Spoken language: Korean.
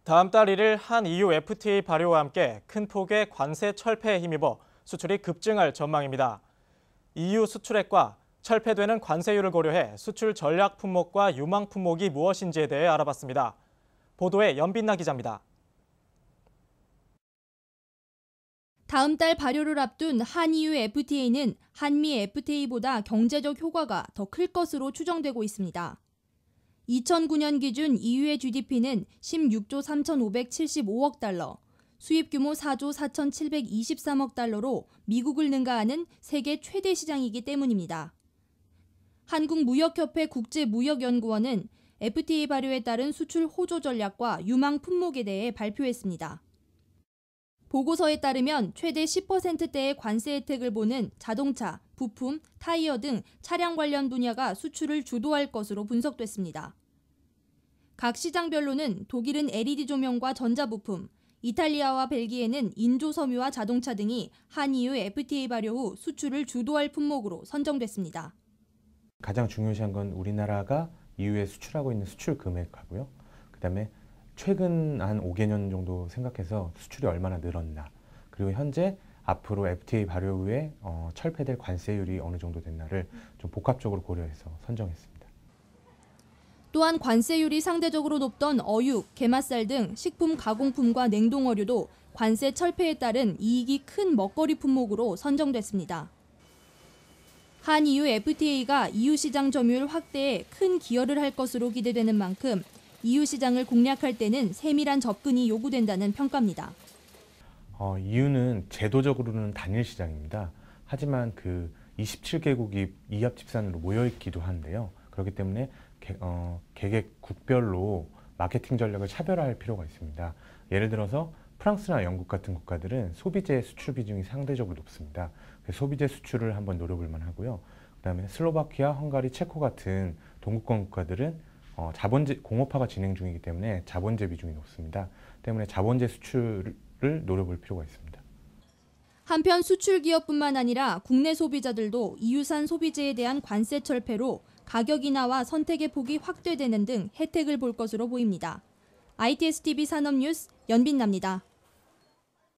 다음 달 1일 한 EU FTA 발효와 함께 큰 폭의 관세 철폐에 힘입어 수출이 급증할 전망입니다. EU 수출액과 철폐되는 관세율을 고려해 수출 전략 품목과 유망 품목이 무엇인지에 대해 알아봤습니다. 보도에 연빈나 기자입니다. 다음 달 발효를 앞둔 한EU FTA는 한미 FTA보다 경제적 효과가 더 클 것으로 추정되고 있습니다. 2009년 기준 EU의 GDP는 16조 3,575억 달러, 수입 규모 4조 4,723억 달러로 미국을 능가하는 세계 최대 시장이기 때문입니다. 한국무역협회 국제무역연구원은 FTA 발효에 따른 수출 호조 전략과 유망 품목에 대해 발표했습니다. 보고서에 따르면 최대 10%대의 관세 혜택을 보는 자동차, 부품, 타이어 등 차량 관련 분야가 수출을 주도할 것으로 분석됐습니다. 각 시장별로는 독일은 LED 조명과 전자부품, 이탈리아와 벨기에는 인조 섬유와 자동차 등이 한EU FTA 발효 후 수출을 주도할 품목으로 선정됐습니다. 가장 중요시한 건 우리나라가 EU에 수출하고 있는 수출 금액하고요. 그다음에 최근 한 5개년 정도 생각해서 수출이 얼마나 늘었나, 그리고 현재 앞으로 FTA 발효 후에 철폐될 관세율이 어느 정도 됐나를 좀 복합적으로 고려해서 선정했습니다. 또한 관세율이 상대적으로 높던 어육, 게맛살 등 식품 가공품과 냉동어류도 관세 철폐에 따른 이익이 큰 먹거리 품목으로 선정됐습니다. 한EU FTA가 EU 시장 점유율 확대에 큰 기여를 할 것으로 기대되는 만큼 EU 시장을 공략할 때는 세밀한 접근이 요구된다는 평가입니다. EU는 제도적으로는 단일 시장입니다. 하지만 그 27개국이 이합집산으로 모여있기도 한데요. 그렇기 때문에 개개국별로 마케팅 전략을 차별화할 필요가 있습니다. 예를 들어서 프랑스나 영국 같은 국가들은 소비재 수출 비중이 상대적으로 높습니다. 그래서 소비재 수출을 한번 노려볼 만하고요. 그다음에 슬로바키아, 헝가리, 체코 같은 동구권 국가들은 자본재 공업화가 진행 중이기 때문에 자본재 비중이 높습니다. 때문에 자본재 수출을 노려볼 필요가 있습니다. 한편 수출 기업뿐만 아니라 국내 소비자들도 EU산 소비재에 대한 관세 철폐로 가격 인하와 선택의 폭이 확대되는 등 혜택을 볼 것으로 보입니다. ITSTV 산업뉴스 연빈나입니다.